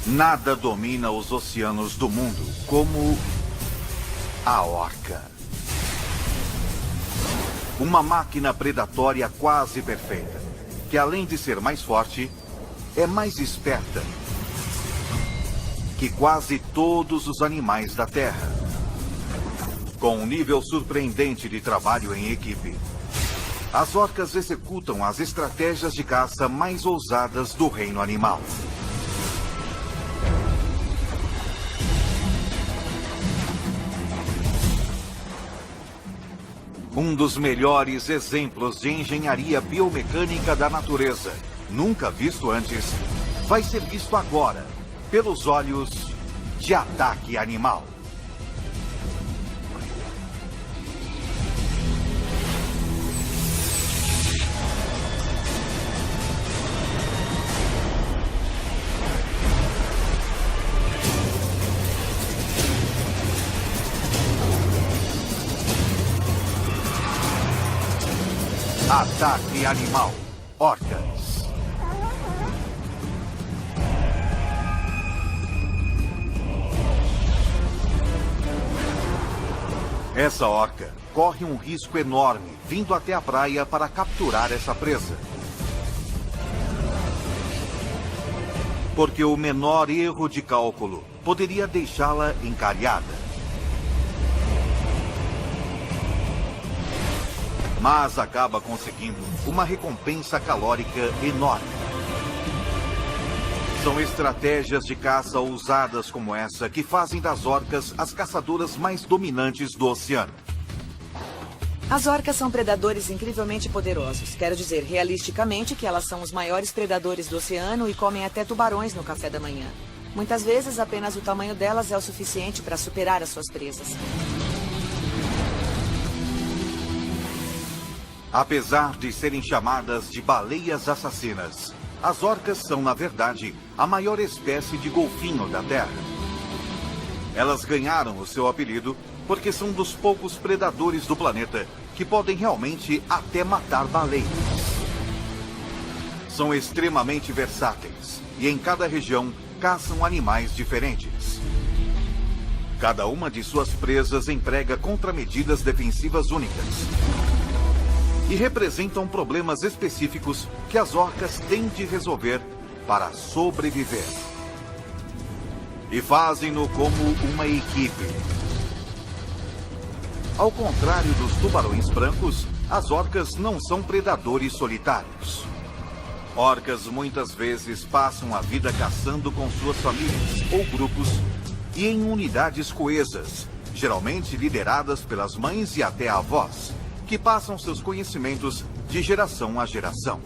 Nada domina os oceanos do mundo como a orca. Uma máquina predatória quase perfeita, que além de ser mais forte, é mais esperta que quase todos os animais da Terra. Com um nível surpreendente de trabalho em equipe, as orcas executam as estratégias de caça mais ousadas do reino animal. Um dos melhores exemplos de engenharia biomecânica da natureza, nunca visto antes, vai ser visto agora, pelos olhos de Ataque Animal. Ataque Animal. Orcas. Essa orca corre um risco enorme vindo até a praia para capturar essa presa. Porque o menor erro de cálculo poderia deixá-la encalhada. Mas acaba conseguindo uma recompensa calórica enorme. São estratégias de caça ousadas como essa que fazem das orcas as caçadoras mais dominantes do oceano. As orcas são predadores incrivelmente poderosos. Quero dizer, realisticamente, que elas são os maiores predadores do oceano e comem até tubarões no café da manhã. Muitas vezes, apenas o tamanho delas é o suficiente para superar as suas presas. Apesar de serem chamadas de baleias assassinas, as orcas são, na verdade, a maior espécie de golfinho da Terra. Elas ganharam o seu apelido porque são dos poucos predadores do planeta que podem realmente até matar baleias. São extremamente versáteis e em cada região caçam animais diferentes. Cada uma de suas presas emprega contramedidas defensivas únicas e representam problemas específicos que as orcas têm de resolver para sobreviver. E fazem-no como uma equipe. Ao contrário dos tubarões brancos, as orcas não são predadores solitários. Orcas muitas vezes passam a vida caçando com suas famílias ou grupos e em unidades coesas, geralmente lideradas pelas mães e até avós, que passam seus conhecimentos de geração a geração.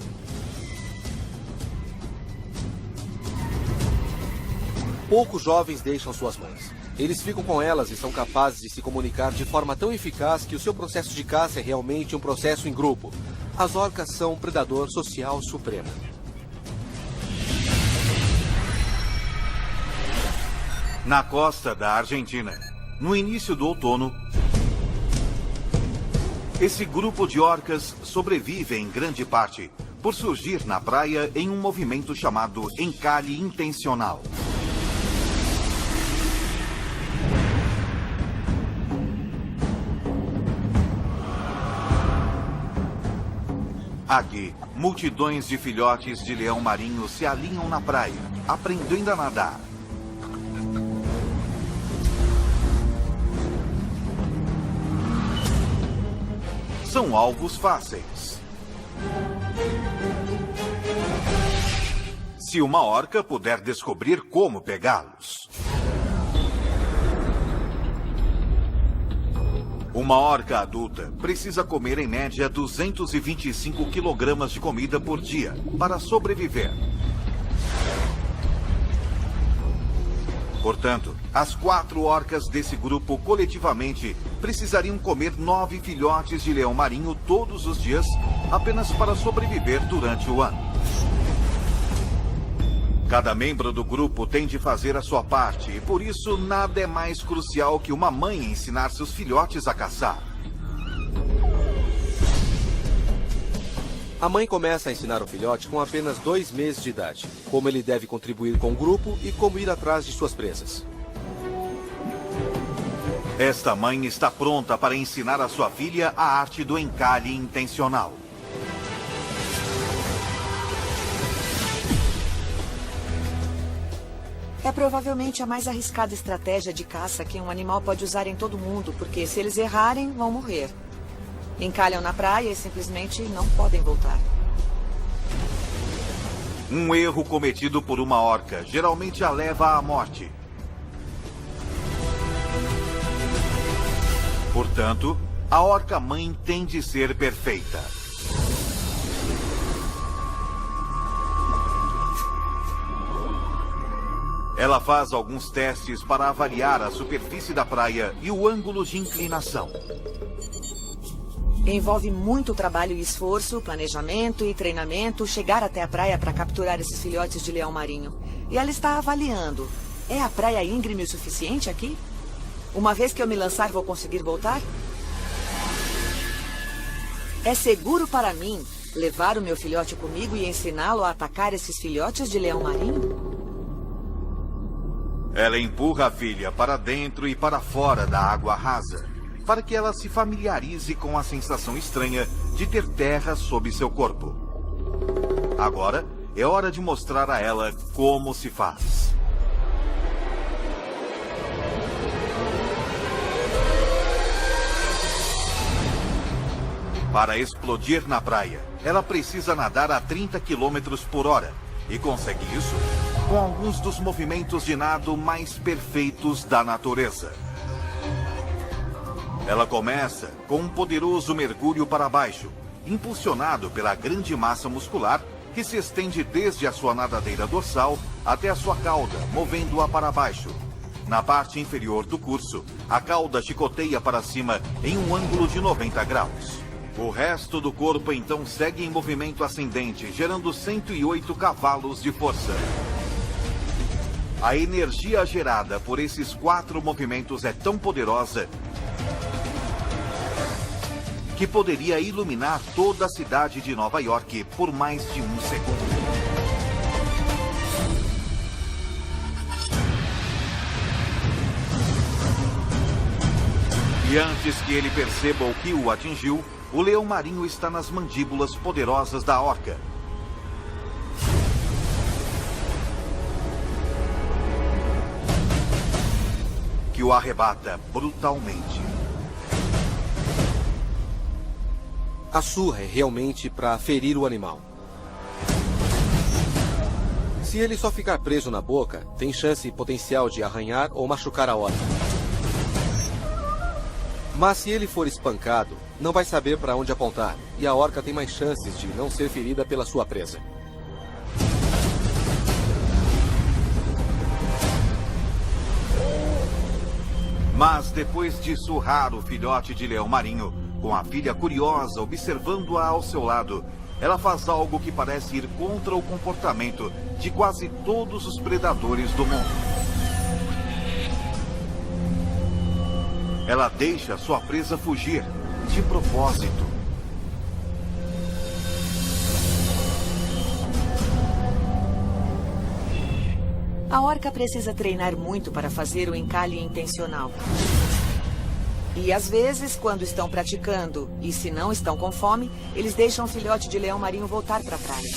Poucos jovens deixam suas mães. Eles ficam com elas e são capazes de se comunicar de forma tão eficaz que o seu processo de caça é realmente um processo em grupo. As orcas são um predador social supremo. Na costa da Argentina, no início do outono, esse grupo de orcas sobrevive em grande parte por surgir na praia em um movimento chamado encalhe intencional. Aqui, multidões de filhotes de leão marinho se alinham na praia, aprendendo a nadar. São alvos fáceis. Se uma orca puder descobrir como pegá-los. Uma orca adulta precisa comer em média 225 quilogramas de comida por dia para sobreviver. Portanto, as 4 orcas desse grupo coletivamente precisariam comer 9 filhotes de leão marinho todos os dias apenas para sobreviver durante o ano. Cada membro do grupo tem de fazer a sua parte e por isso nada é mais crucial que uma mãe ensinar seus filhotes a caçar. A mãe começa a ensinar o filhote com apenas 2 meses de idade, como ele deve contribuir com o grupo e como ir atrás de suas presas. Esta mãe está pronta para ensinar a sua filha a arte do encalhe intencional. É provavelmente a mais arriscada estratégia de caça que um animal pode usar em todo mundo, porque se eles errarem, vão morrer. Encalham na praia e simplesmente não podem voltar. Um erro cometido por uma orca geralmente a leva à morte. Portanto, a orca-mãe tem de ser perfeita. Ela faz alguns testes para avaliar a superfície da praia e o ângulo de inclinação. Envolve muito trabalho e esforço, planejamento e treinamento chegar até a praia para capturar esses filhotes de leão marinho. E ela está avaliando. É a praia íngreme o suficiente aqui? Uma vez que eu me lançar, vou conseguir voltar? É seguro para mim levar o meu filhote comigo e ensiná-lo a atacar esses filhotes de leão marinho? Ela empurra a filha para dentro e para fora da água rasa, para que ela se familiarize com a sensação estranha de ter terra sob seu corpo. Agora é hora de mostrar a ela como se faz. Para explodir na praia, ela precisa nadar a 30 km por hora e consegue isso com alguns dos movimentos de nado mais perfeitos da natureza. Ela começa com um poderoso mergulho para baixo, impulsionado pela grande massa muscular que se estende desde a sua nadadeira dorsal até a sua cauda, movendo-a para baixo. Na parte inferior do curso, a cauda chicoteia para cima em um ângulo de 90 graus. O resto do corpo então segue em movimento ascendente, gerando 108 cavalos de força. A energia gerada por esses 4 movimentos é tão poderosa que poderia iluminar toda a cidade de Nova York por mais de um segundo. E antes que ele perceba o que o atingiu, o leão marinho está nas mandíbulas poderosas da orca. Que o arrebata brutalmente. A surra é realmente para ferir o animal. Se ele só ficar preso na boca, tem chance potencial de arranhar ou machucar a orca. Mas se ele for espancado, não vai saber para onde apontar, e a orca tem mais chances de não ser ferida pela sua presa. Mas depois de surrar o filhote de leão marinho, com a filha curiosa observando-a ao seu lado, ela faz algo que parece ir contra o comportamento de quase todos os predadores do mundo. Ela deixa sua presa fugir, de propósito. A orca precisa treinar muito para fazer o encalhe intencional. E às vezes, quando estão praticando e se não estão com fome, eles deixam o filhote de leão marinho voltar para a praia.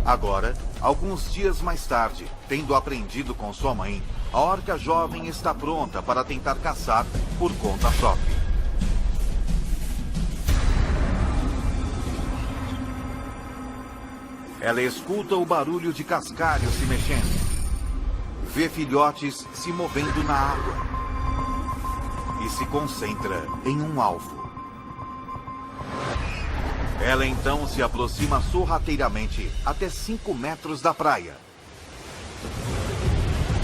Agora, alguns dias mais tarde, tendo aprendido com sua mãe, a orca jovem está pronta para tentar caçar por conta própria. Ela escuta o barulho de cascalho se mexendo. Vê filhotes se movendo na água. E se concentra em um alvo. Ela então se aproxima sorrateiramente até 5 metros da praia.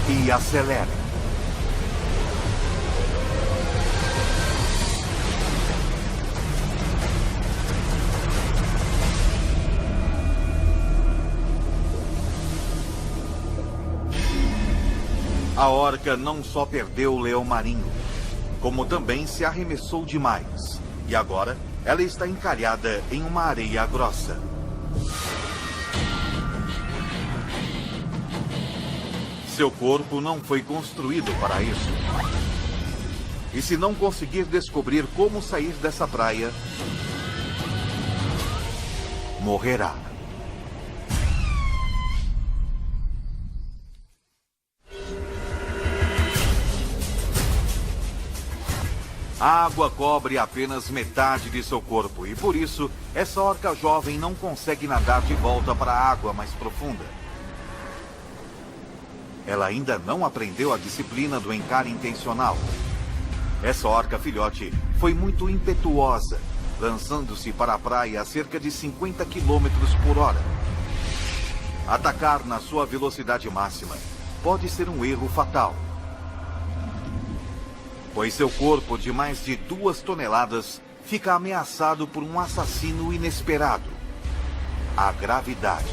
E acelera. A orca não só perdeu o leão marinho, como também se arremessou demais. E agora, ela está encalhada em uma areia grossa. Seu corpo não foi construído para isso. E se não conseguir descobrir como sair dessa praia, morrerá. A água cobre apenas metade de seu corpo e, por isso, essa orca jovem não consegue nadar de volta para a água mais profunda. Ela ainda não aprendeu a disciplina do encare intencional. Essa orca filhote foi muito impetuosa, lançando-se para a praia a cerca de 50 km por hora. Atacar na sua velocidade máxima pode ser um erro fatal, pois seu corpo de mais de 2 toneladas fica ameaçado por um assassino inesperado: a gravidade.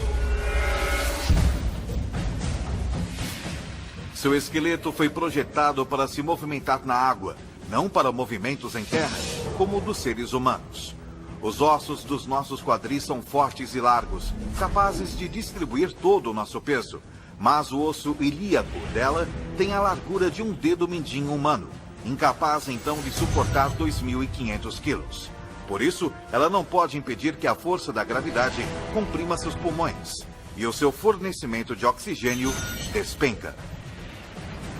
Seu esqueleto foi projetado para se movimentar na água, não para movimentos em terra, como o dos seres humanos. Os ossos dos nossos quadris são fortes e largos, capazes de distribuir todo o nosso peso, mas o osso ilíaco dela tem a largura de um dedo mindinho humano, incapaz então de suportar 2.500 quilos. Por isso, ela não pode impedir que a força da gravidade comprima seus pulmões, e o seu fornecimento de oxigênio despenca.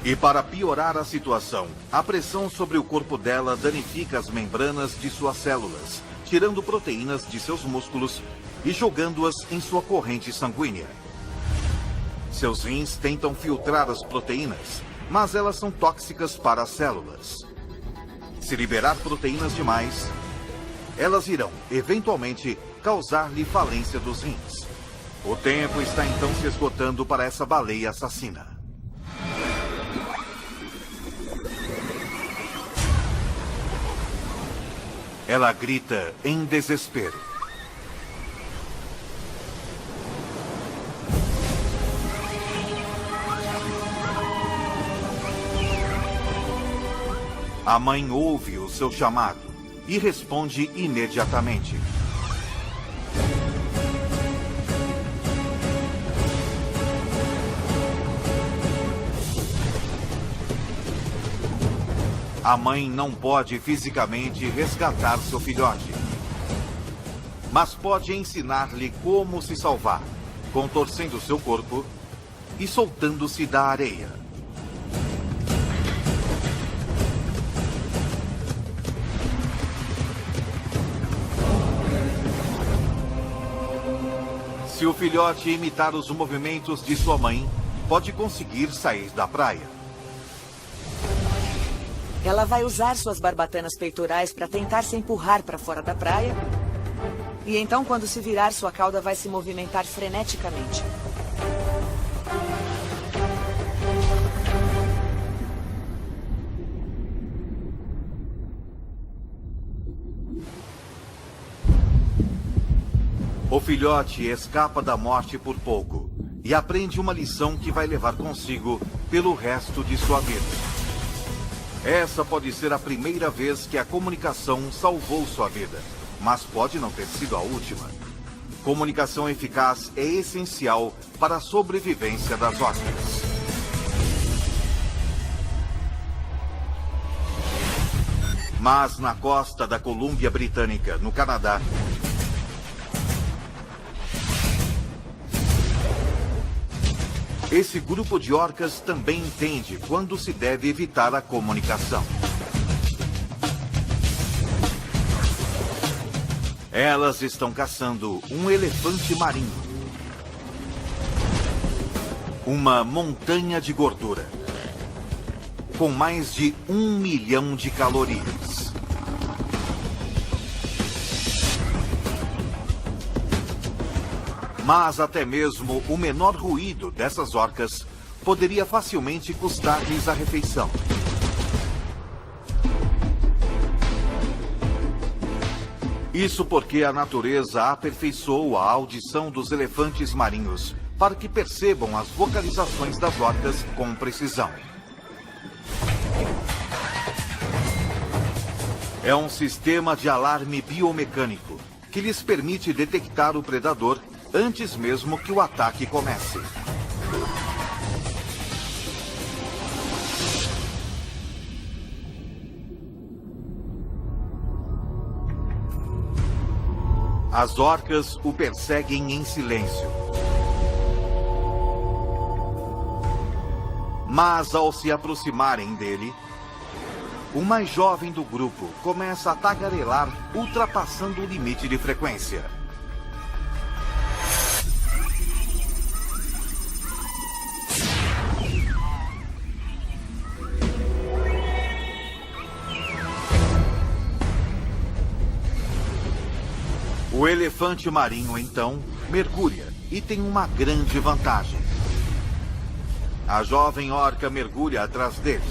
E para piorar a situação, a pressão sobre o corpo dela danifica as membranas de suas células, tirando proteínas de seus músculos e jogando-as em sua corrente sanguínea. Seus rins tentam filtrar as proteínas, mas elas são tóxicas para as células. Se liberar proteínas demais, elas irão, eventualmente, causar-lhe falência dos rins. O tempo está então se esgotando para essa baleia assassina. Ela grita em desespero. A mãe ouve o seu chamado e responde imediatamente. A mãe não pode fisicamente resgatar seu filhote, mas pode ensinar-lhe como se salvar, contorcendo seu corpo e soltando-se da areia. Se o filhote imitar os movimentos de sua mãe, pode conseguir sair da praia. Ela vai usar suas barbatanas peitorais para tentar se empurrar para fora da praia. E então, quando se virar, sua cauda vai se movimentar freneticamente. O filhote escapa da morte por pouco e aprende uma lição que vai levar consigo pelo resto de sua vida. Essa pode ser a primeira vez que a comunicação salvou sua vida, mas pode não ter sido a última. Comunicação eficaz é essencial para a sobrevivência das orcas. Mas na costa da Colômbia Britânica, no Canadá, esse grupo de orcas também entende quando se deve evitar a comunicação. Elas estão caçando um elefante marinho. Uma montanha de gordura, com mais de 1 milhão de calorias. Mas até mesmo o menor ruído dessas orcas poderia facilmente custar-lhes a refeição. Isso porque a natureza aperfeiçoou a audição dos elefantes marinhos para que percebam as vocalizações das orcas com precisão. É um sistema de alarme biomecânico que lhes permite detectar o predador antes mesmo que o ataque comece. As orcas o perseguem em silêncio. Mas ao se aproximarem dele, o mais jovem do grupo começa a tagarelar, ultrapassando o limite de frequência. O elefante marinho, então, mergulha e tem uma grande vantagem. A jovem orca mergulha atrás dele.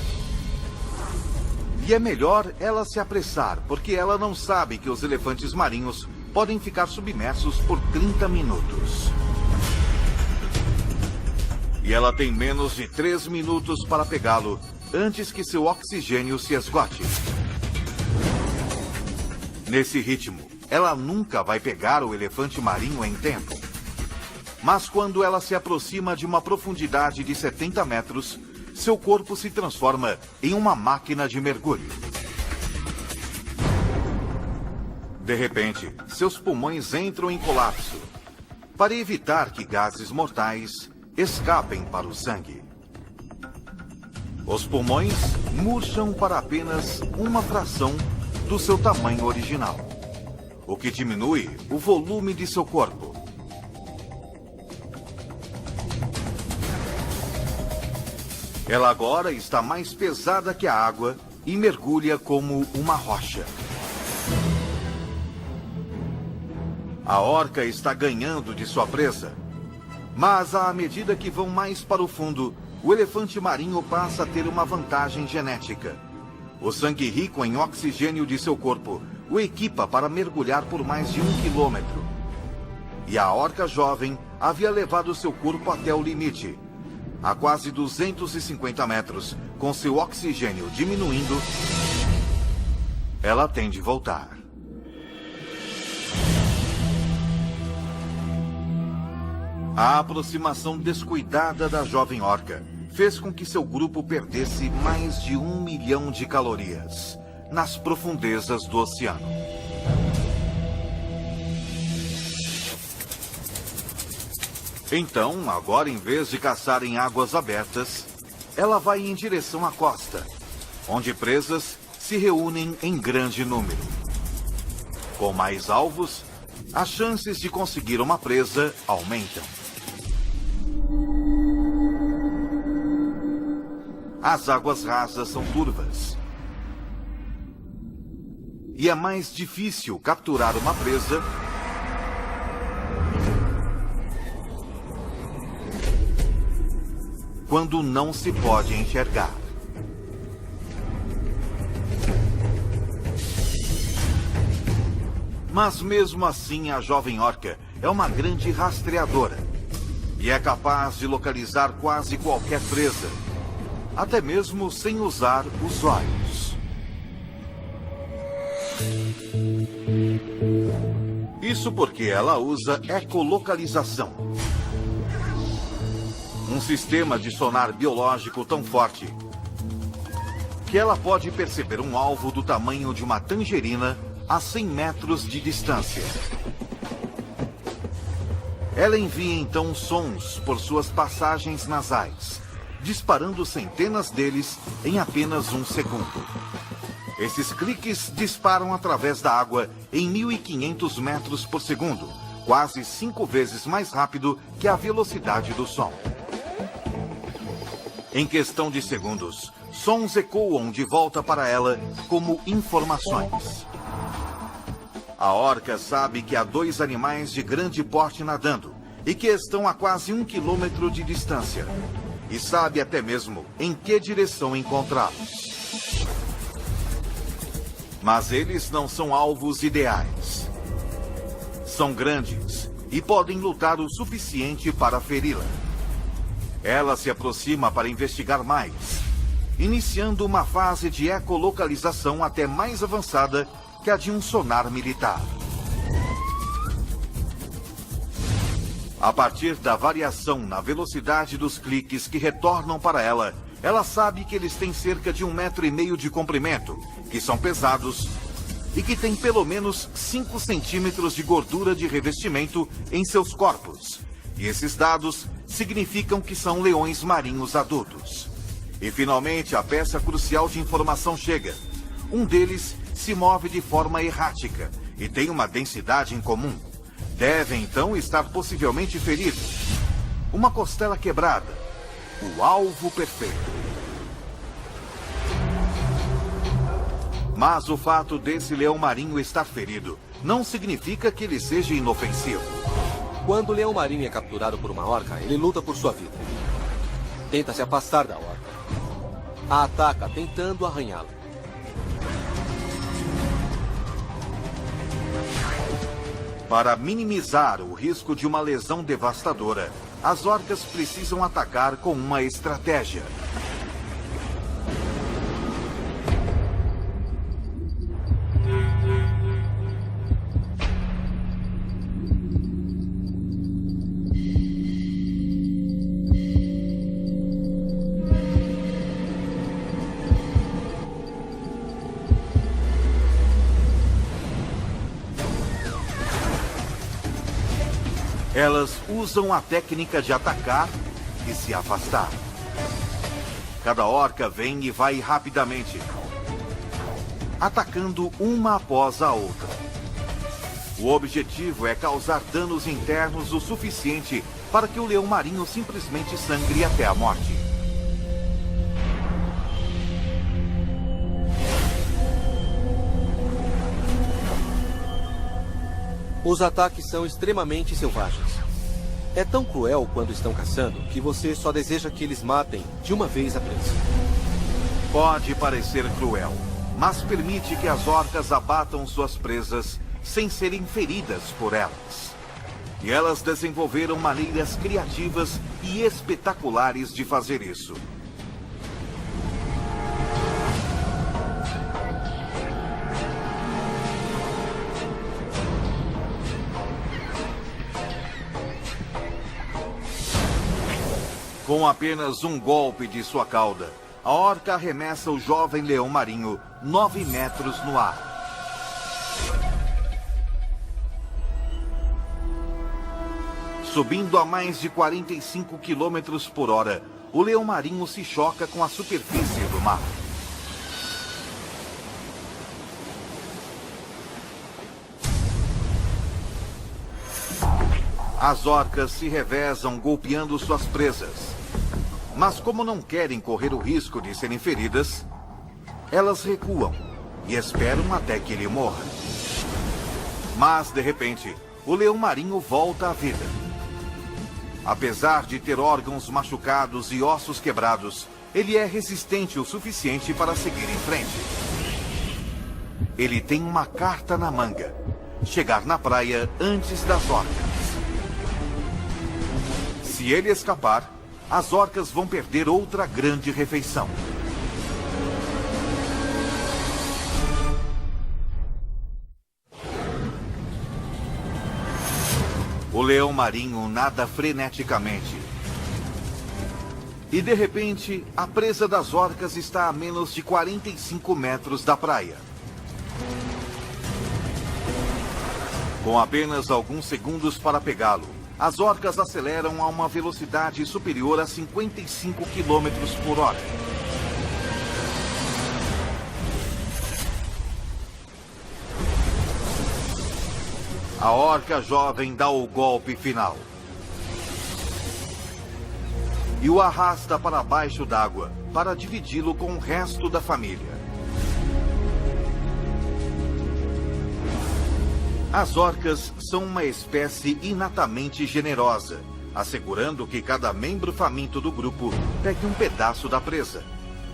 E é melhor ela se apressar, porque ela não sabe que os elefantes marinhos podem ficar submersos por 30 minutos. E ela tem menos de 3 minutos para pegá-lo antes que seu oxigênio se esgote. Nesse ritmo, ela nunca vai pegar o elefante marinho em tempo. Mas quando ela se aproxima de uma profundidade de 70 metros, seu corpo se transforma em uma máquina de mergulho. De repente, seus pulmões entram em colapso, para evitar que gases mortais escapem para o sangue. Os pulmões murcham para apenas uma fração do seu tamanho original, o que diminui o volume de seu corpo. Ela agora está mais pesada que a água e mergulha como uma rocha. A orca está ganhando de sua presa, mas à medida que vão mais para o fundo, o elefante marinho passa a ter uma vantagem genética. O sangue rico em oxigênio de seu corpo o equipa para mergulhar por mais de 1 quilômetro. E a orca jovem havia levado seu corpo até o limite. A quase 250 metros, com seu oxigênio diminuindo, ela tem de voltar. A aproximação descuidada da jovem orca fez com que seu grupo perdesse mais de 1 milhão de calorias nas profundezas do oceano. Então, agora em vez de caçar em águas abertas, ela vai em direção à costa, onde presas se reúnem em grande número. Com mais alvos, as chances de conseguir uma presa aumentam. As águas rasas são turvas. E é mais difícil capturar uma presa quando não se pode enxergar. Mas mesmo assim, a jovem orca é uma grande rastreadora e é capaz de localizar quase qualquer presa, até mesmo sem usar os olhos. Isso porque ela usa ecolocalização, um sistema de sonar biológico tão forte que ela pode perceber um alvo do tamanho de uma tangerina a 100 metros de distância. Ela envia então sons por suas passagens nasais, disparando centenas deles em apenas 1 segundo. Esses cliques disparam através da água em 1.500 metros por segundo, quase 5 vezes mais rápido que a velocidade do som. Em questão de segundos, sons ecoam de volta para ela como informações. A orca sabe que há 2 animais de grande porte nadando e que estão a quase 1 quilômetro de distância. E sabe até mesmo em que direção encontrá-los. Mas eles não são alvos ideais. São grandes e podem lutar o suficiente para feri-la. Ela se aproxima para investigar mais iniciando uma fase de ecolocalização até mais avançada que a de um sonar militar. A partir da variação na velocidade dos cliques que retornam para ela, ela sabe que eles têm cerca de 1,5 metros de comprimento, que são pesados e que têm pelo menos 5 centímetros de gordura de revestimento em seus corpos. E esses dados significam que são leões marinhos adultos. E finalmente a peça crucial de informação chega. Um deles se move de forma errática e tem uma densidade incomum. Devem então estar possivelmente feridos. Uma costela quebrada. O alvo perfeito. Mas o fato desse leão marinho estar ferido não significa que ele seja inofensivo. Quando o leão marinho é capturado por uma orca, ele luta por sua vida. Tenta se afastar da orca. A ataca tentando arranhá-la. Para minimizar o risco de uma lesão devastadora, as orcas precisam atacar com uma estratégia. Elas usam a técnica de atacar e se afastar. Cada orca vem e vai rapidamente, atacando uma após a outra. O objetivo é causar danos internos o suficiente para que o leão marinho simplesmente sangre até a morte. Os ataques são extremamente selvagens. É tão cruel quando estão caçando que você só deseja que eles matem de uma vez a presa. Pode parecer cruel, mas permite que as orcas abatam suas presas sem serem feridas por elas. E elas desenvolveram maneiras criativas e espetaculares de fazer isso. Com apenas um golpe de sua cauda, a orca arremessa o jovem leão marinho 9 metros no ar. Subindo a mais de 45 quilômetros por hora, o leão marinho se choca com a superfície do mar. As orcas se revezam golpeando suas presas. Mas como não querem correr o risco de serem feridas, elas recuam e esperam até que ele morra. Mas, de repente, o leão marinho volta à vida. Apesar de ter órgãos machucados e ossos quebrados, ele é resistente o suficiente para seguir em frente. Ele tem uma carta na manga: chegar na praia antes das orcas. Se ele escapar, as orcas vão perder outra grande refeição. O leão marinho nada freneticamente. E de repente, a presa das orcas está a menos de 45 metros da praia. Com apenas alguns segundos para pegá-lo, as orcas aceleram a uma velocidade superior a 55 km por hora. A orca jovem dá o golpe final e o arrasta para baixo d'água para dividi-lo com o resto da família. As orcas são uma espécie inatamente generosa, assegurando que cada membro faminto do grupo pegue um pedaço da presa.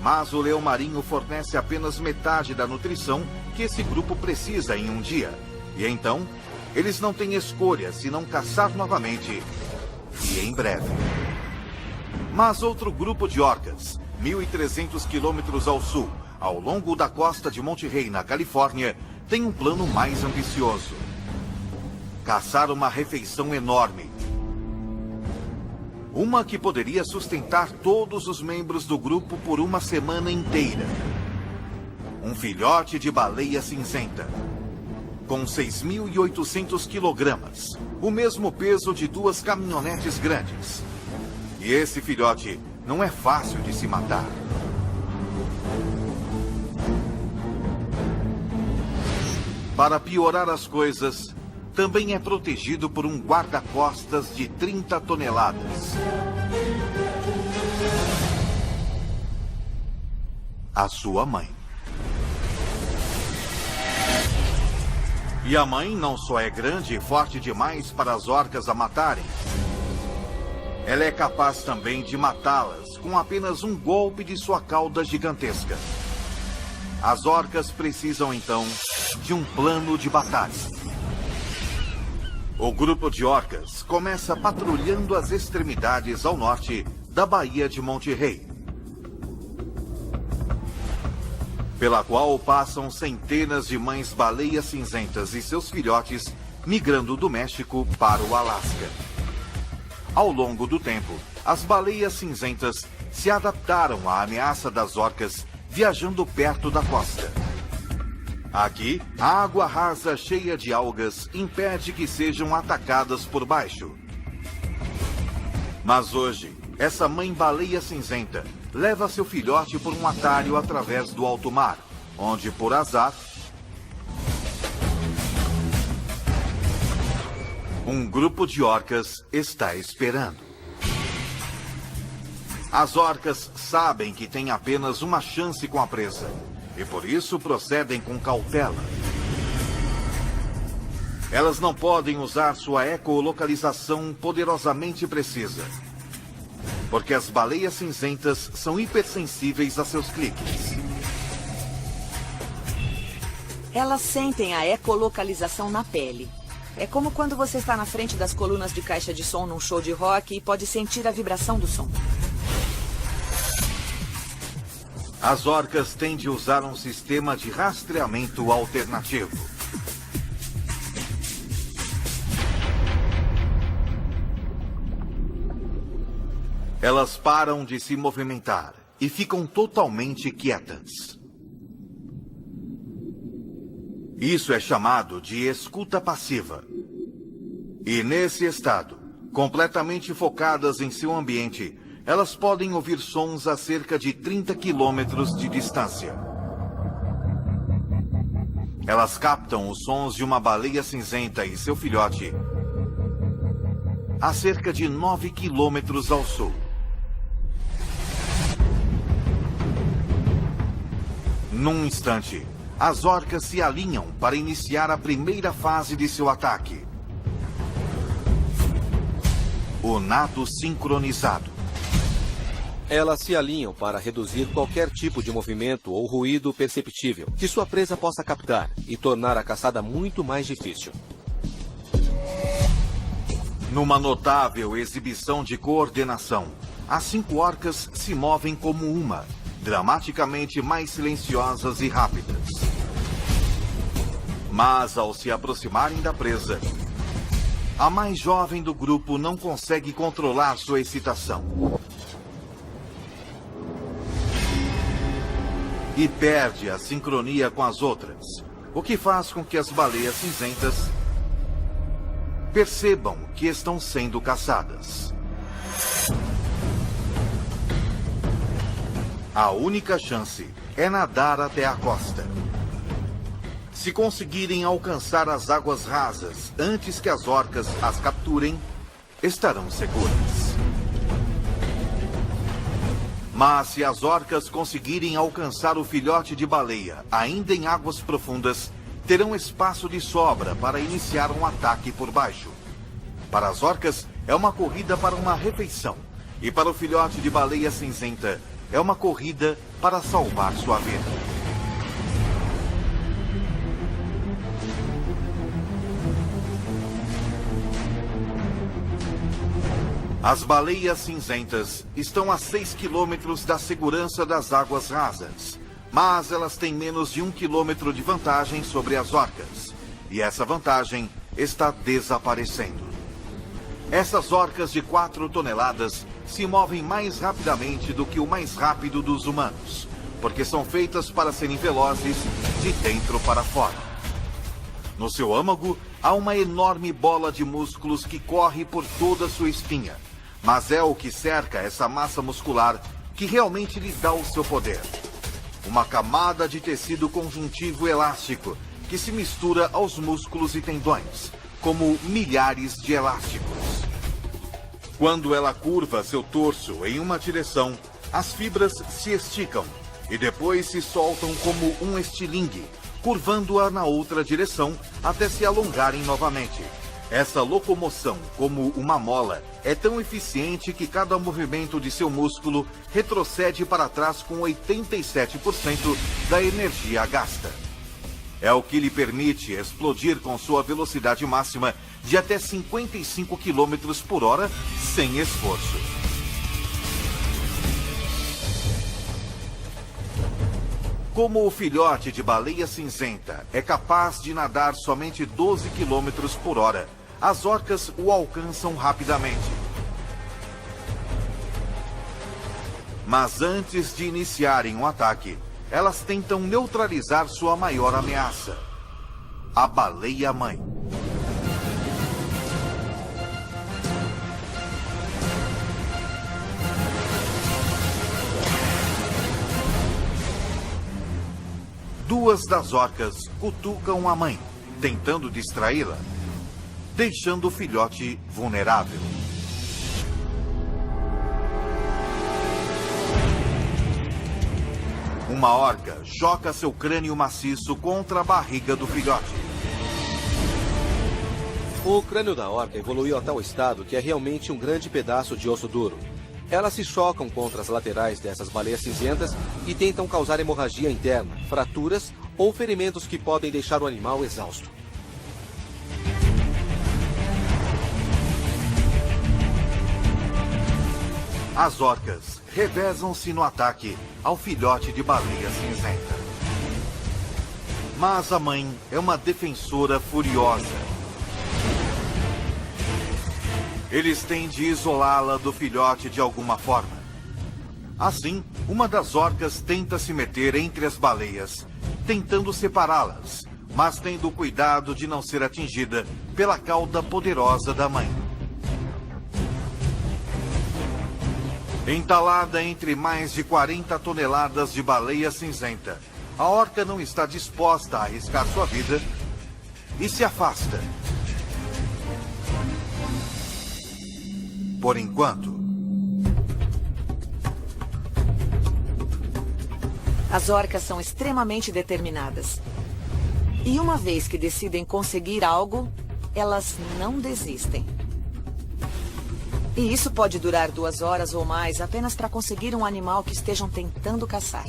Mas o leão marinho fornece apenas metade da nutrição que esse grupo precisa em um dia. E então, eles não têm escolha senão caçar novamente, e em breve. Mas outro grupo de orcas, 1.300 quilômetros ao sul, ao longo da costa de Monte Rey, na Califórnia, tem um plano mais ambicioso: caçar uma refeição enorme. Uma que poderia sustentar todos os membros do grupo por uma semana inteira. Um filhote de baleia cinzenta, com 6.800 quilogramas, o mesmo peso de 2 caminhonetes grandes. E esse filhote não é fácil de se matar. Para piorar as coisas, também é protegido por um guarda-costas de 30 toneladas. A sua mãe. E a mãe não só é grande e forte demais para as orcas a matarem. Ela é capaz também de matá-las com apenas um golpe de sua cauda gigantesca. As orcas precisam, então, de um plano de batalha. O grupo de orcas começa patrulhando as extremidades ao norte da Baía de Monte Rey, pela qual passam centenas de mães baleias cinzentas e seus filhotes migrando do México para o Alasca. Ao longo do tempo, as baleias cinzentas se adaptaram à ameaça das orcas viajando perto da costa. Aqui, a água rasa cheia de algas impede que sejam atacadas por baixo. Mas hoje, essa mãe baleia cinzenta leva seu filhote por um atalho através do alto mar, onde, por azar, um grupo de orcas está esperando. As orcas sabem que têm apenas uma chance com a presa, e por isso procedem com cautela. Elas não podem usar sua ecolocalização poderosamente precisa, porque as baleias cinzentas são hipersensíveis a seus cliques. Elas sentem a ecolocalização na pele. É como quando você está na frente das colunas de caixa de som num show de rock e pode sentir a vibração do som. As orcas têm de usar um sistema de rastreamento alternativo. Elas param de se movimentar e ficam totalmente quietas. Isso é chamado de escuta passiva. E nesse estado, completamente focadas em seu ambiente, elas podem ouvir sons a cerca de 30 quilômetros de distância. Elas captam os sons de uma baleia cinzenta e seu filhote a cerca de 9 quilômetros ao sul. Num instante, as orcas se alinham para iniciar a primeira fase de seu ataque: o nado sincronizado. Elas se alinham para reduzir qualquer tipo de movimento ou ruído perceptível que sua presa possa captar e tornar a caçada muito mais difícil. Numa notável exibição de coordenação, as 5 orcas se movem como uma, dramaticamente mais silenciosas e rápidas. Mas ao se aproximarem da presa, a mais jovem do grupo não consegue controlar sua excitação e perde a sincronia com as outras, o que faz com que as baleias cinzentas percebam que estão sendo caçadas. A única chance é nadar até a costa. Se conseguirem alcançar as águas rasas antes que as orcas as capturem, estarão seguras. Mas se as orcas conseguirem alcançar o filhote de baleia ainda em águas profundas, terão espaço de sobra para iniciar um ataque por baixo. Para as orcas, é uma corrida para uma refeição. E para o filhote de baleia cinzenta, é uma corrida para salvar sua vida. As baleias cinzentas estão a 6 quilômetros da segurança das águas rasas, mas elas têm menos de 1 quilômetro de vantagem sobre as orcas. E essa vantagem está desaparecendo. Essas orcas de 4 toneladas se movem mais rapidamente do que o mais rápido dos humanos, porque são feitas para serem velozes de dentro para fora. No seu âmago, há uma enorme bola de músculos que corre por toda a sua espinha, mas é o que cerca essa massa muscular que realmente lhe dá o seu poder. Uma camada de tecido conjuntivo elástico que se mistura aos músculos e tendões, como milhares de elásticos. Quando ela curva seu torso em uma direção, as fibras se esticam e depois se soltam como um estilingue, curvando-a na outra direção até se alongarem novamente. Essa locomoção, como uma mola, é tão eficiente que cada movimento de seu músculo retrocede para trás com 87% da energia gasta. É o que lhe permite explodir com sua velocidade máxima de até 55 km por hora sem esforço. Como o filhote de baleia cinzenta é capaz de nadar somente 12 km por hora, as orcas o alcançam rapidamente. Mas antes de iniciarem um ataque, elas tentam neutralizar sua maior ameaça: a baleia-mãe. Duas das orcas cutucam a mãe, tentando distraí-la, deixando o filhote vulnerável. Uma orca choca seu crânio maciço contra a barriga do filhote. O crânio da orca evoluiu a tal estado que é realmente um grande pedaço de osso duro. Elas se chocam contra as laterais dessas baleias cinzentas e tentam causar hemorragia interna, fraturas ou ferimentos que podem deixar o animal exausto. As orcas revezam-se no ataque ao filhote de baleia cinzenta. Mas a mãe é uma defensora furiosa. Eles têm de isolá-la do filhote de alguma forma. Assim, uma das orcas tenta se meter entre as baleias, tentando separá-las, mas tendo cuidado de não ser atingida pela cauda poderosa da mãe. Entalada entre mais de 40 toneladas de baleia cinzenta, a orca não está disposta a arriscar sua vida e se afasta. Por enquanto. As orcas são extremamente determinadas. E uma vez que decidem conseguir algo, elas não desistem. E isso pode durar 2 horas ou mais apenas para conseguir um animal que estejam tentando caçar.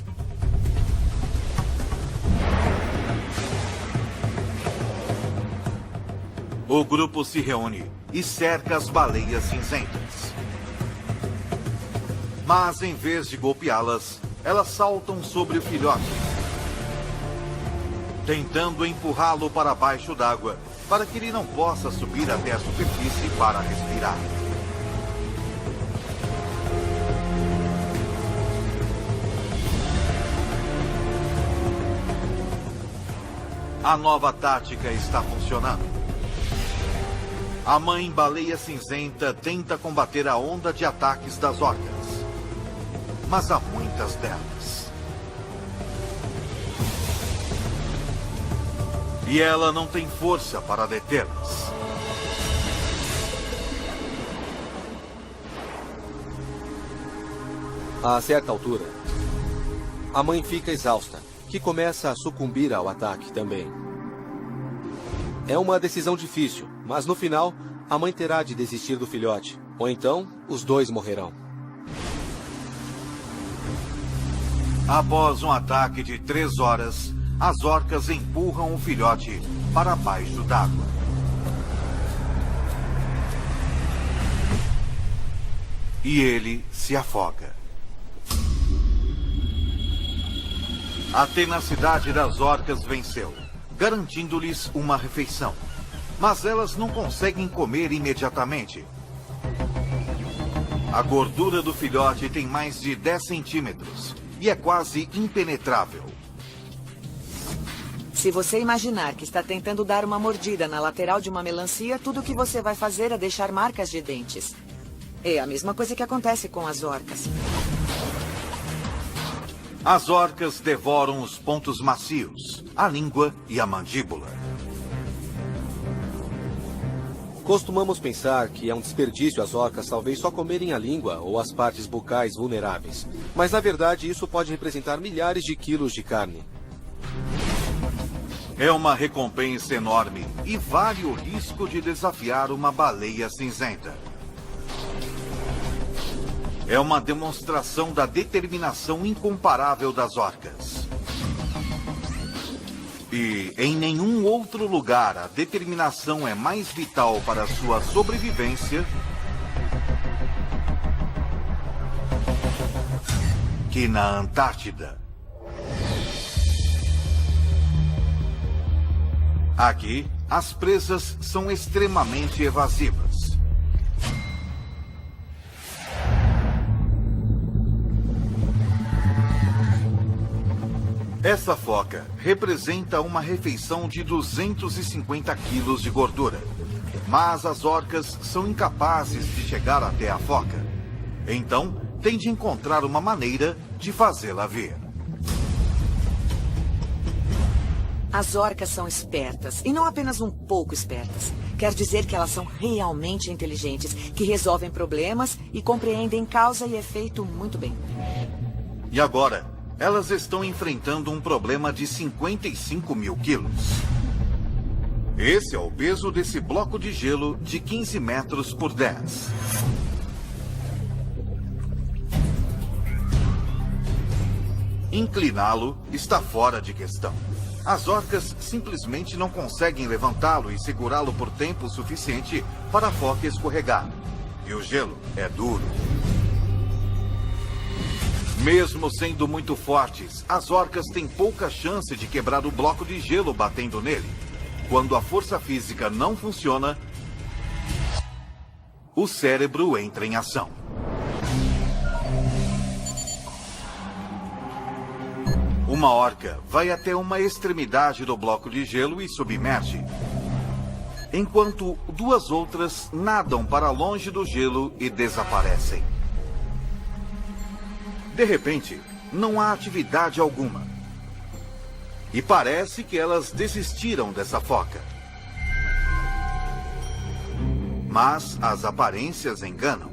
O grupo se reúne e cerca as baleias cinzentas. Mas em vez de golpeá-las, elas saltam sobre o filhote, tentando empurrá-lo para baixo d'água para que ele não possa subir até a superfície para respirar. A nova tática está funcionando. A mãe baleia cinzenta tenta combater a onda de ataques das orcas, mas há muitas delas. E ela não tem força para detê-las. A certa altura, a mãe fica exausta, que começa a sucumbir ao ataque também. É uma decisão difícil, mas no final, a mãe terá de desistir do filhote, ou então os dois morrerão. Após um ataque de 3 horas, as orcas empurram o filhote para baixo d'água. e ele se afoga. A tenacidade das orcas venceu, garantindo-lhes uma refeição. Mas elas não conseguem comer imediatamente. A gordura do filhote tem mais de 10 centímetros e é quase impenetrável. Se você imaginar que está tentando dar uma mordida na lateral de uma melancia, tudo o que você vai fazer é deixar marcas de dentes. É a mesma coisa que acontece com as orcas. As orcas devoram os pontos macios, a língua e a mandíbula. Costumamos pensar que é um desperdício as orcas talvez só comerem a língua ou as partes bucais vulneráveis. Mas na verdade isso pode representar milhares de quilos de carne. É uma recompensa enorme e vale o risco de desafiar uma baleia cinzenta. É uma demonstração da determinação incomparável das orcas. E em nenhum outro lugar a determinação é mais vital para a sua sobrevivência que na Antártida. Aqui, as presas são extremamente evasivas. Essa foca representa uma refeição de 250 quilos de gordura. Mas as orcas são incapazes de chegar até a foca. Então, tem de encontrar uma maneira de fazê-la vir. As orcas são espertas, e não apenas um pouco espertas. Quer dizer que elas são realmente inteligentes, que resolvem problemas e compreendem causa e efeito muito bem. E agora, elas estão enfrentando um problema de 55 mil quilos. Esse é o peso desse bloco de gelo de 15 metros por 10. Incliná-lo está fora de questão. As orcas simplesmente não conseguem levantá-lo e segurá-lo por tempo suficiente para a foca escorregar. E o gelo é duro. Mesmo sendo muito fortes, as orcas têm pouca chance de quebrar o bloco de gelo batendo nele. Quando a força física não funciona, o cérebro entra em ação. Uma orca vai até uma extremidade do bloco de gelo e submerge, enquanto duas outras nadam para longe do gelo e desaparecem. De repente, não há atividade alguma. E parece que elas desistiram dessa foca. Mas as aparências enganam.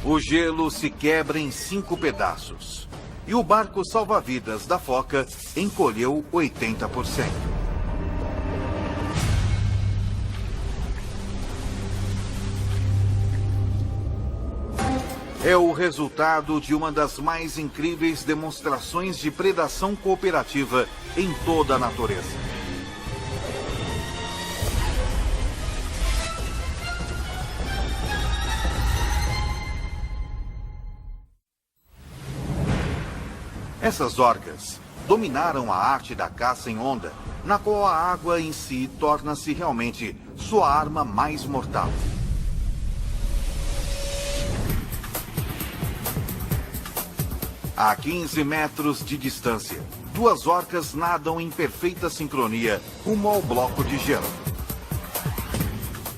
O gelo se quebra em 5 pedaços. E o barco salva-vidas da foca encolheu 80%. É o resultado de uma das mais incríveis demonstrações de predação cooperativa em toda a natureza. Essas orcas dominaram a arte da caça em onda, na qual a água em si torna-se realmente sua arma mais mortal. A 15 metros de distância, duas orcas nadam em perfeita sincronia rumo ao bloco de gelo.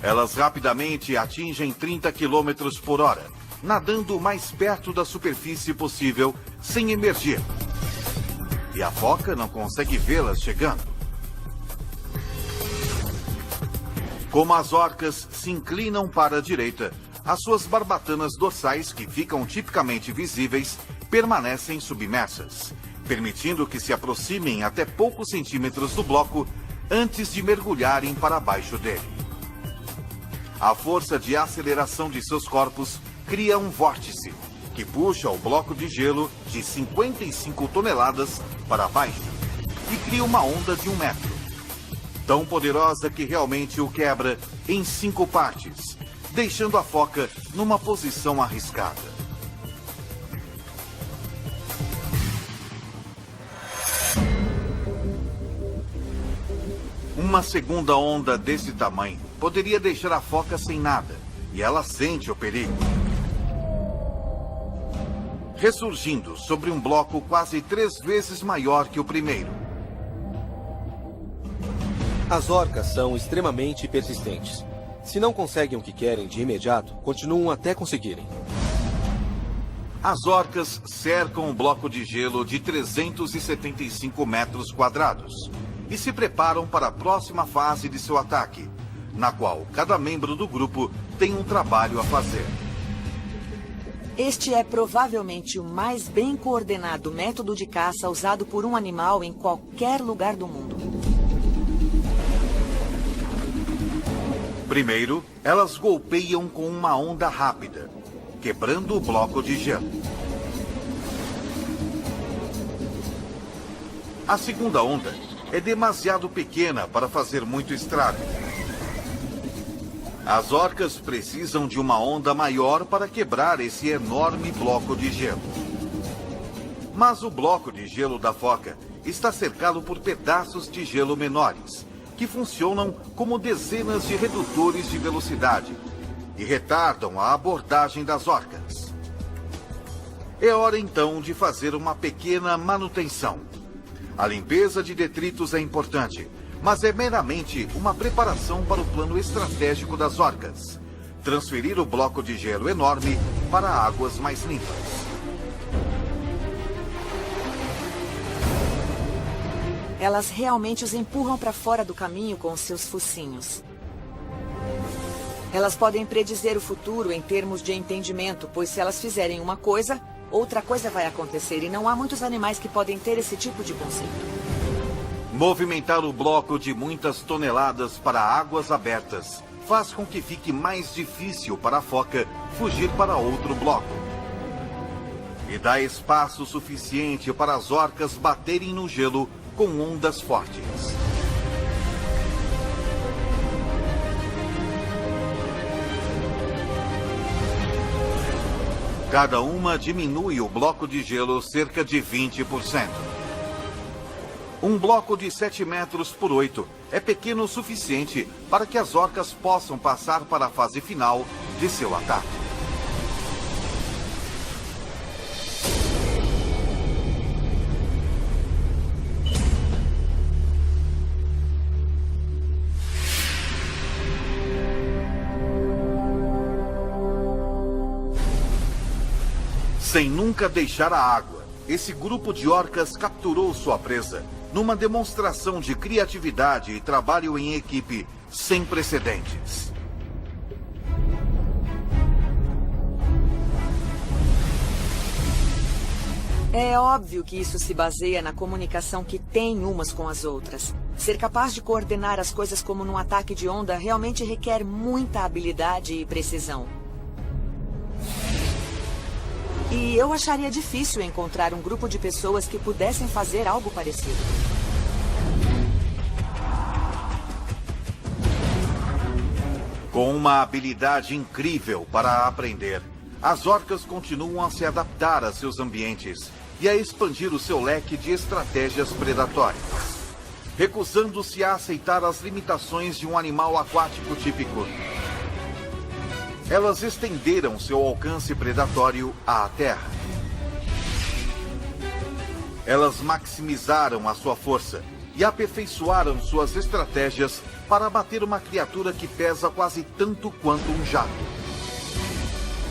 Elas rapidamente atingem 30 km por hora, nadando o mais perto da superfície possível, sem emergir. E a foca não consegue vê-las chegando. Como as orcas se inclinam para a direita, as suas barbatanas dorsais, que ficam tipicamente visíveis, permanecem submersas, permitindo que se aproximem até poucos centímetros do bloco antes de mergulharem para baixo dele. A força de aceleração de seus corpos cria um vórtice que puxa o bloco de gelo de 55 toneladas para baixo. e cria uma onda de 1 metro. Tão poderosa que realmente o quebra em 5 partes, deixando a foca numa posição arriscada. Uma segunda onda desse tamanho poderia deixar a foca sem nada, e ela sente o perigo. Ressurgindo sobre um bloco quase 3 vezes maior que o primeiro. As orcas são extremamente persistentes. Se não conseguem o que querem de imediato, continuam até conseguirem. As orcas cercam um bloco de gelo de 375 metros quadrados e se preparam para a próxima fase de seu ataque, na qual cada membro do grupo tem um trabalho a fazer. Este é provavelmente o mais bem coordenado método de caça usado por um animal em qualquer lugar do mundo. Primeiro, elas golpeiam com uma onda rápida, quebrando o bloco de gelo. A segunda onda é demasiado pequena para fazer muito estrago. As orcas precisam de uma onda maior para quebrar esse enorme bloco de gelo. Mas o bloco de gelo da foca está cercado por pedaços de gelo menores, que funcionam como dezenas de redutores de velocidade e retardam a abordagem das orcas. É hora então de fazer uma pequena manutenção. A limpeza de detritos é importante, mas é meramente uma preparação para o plano estratégico das orcas: transferir o bloco de gelo enorme para águas mais limpas. Elas realmente os empurram para fora do caminho com os seus focinhos. Elas podem predizer o futuro em termos de entendimento, pois se elas fizerem uma coisa, outra coisa vai acontecer, e não há muitos animais que podem ter esse tipo de conceito. Movimentar o bloco de muitas toneladas para águas abertas faz com que fique mais difícil para a foca fugir para outro bloco. E dá espaço suficiente para as orcas baterem no gelo com ondas fortes. Cada uma diminui o bloco de gelo cerca de 20%. Um bloco de 7 metros por 8 é pequeno o suficiente para que as orcas possam passar para a fase final de seu ataque. Sem nunca deixar a água, esse grupo de orcas capturou sua presa numa demonstração de criatividade e trabalho em equipe sem precedentes. É óbvio que isso se baseia na comunicação que têm umas com as outras. Ser capaz de coordenar as coisas como num ataque de onda realmente requer muita habilidade e precisão. E eu acharia difícil encontrar um grupo de pessoas que pudessem fazer algo parecido. Com uma habilidade incrível para aprender, as orcas continuam a se adaptar a seus ambientes e a expandir o seu leque de estratégias predatórias, recusando-se a aceitar as limitações de um animal aquático típico. Elas estenderam seu alcance predatório à terra. Elas maximizaram a sua força e aperfeiçoaram suas estratégias para abater uma criatura que pesa quase tanto quanto um jato.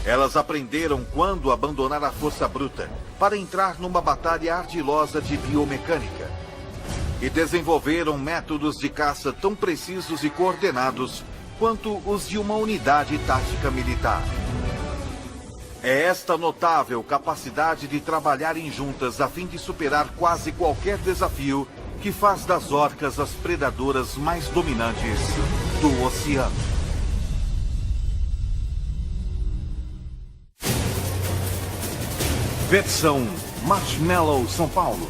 Elas aprenderam quando abandonar a força bruta para entrar numa batalha ardilosa de biomecânica. E desenvolveram métodos de caça tão precisos e coordenados quanto os de uma unidade tática militar. É esta notável capacidade de trabalharem juntas a fim de superar quase qualquer desafio que faz das orcas as predadoras mais dominantes do oceano. Versão Marshmallow São Paulo.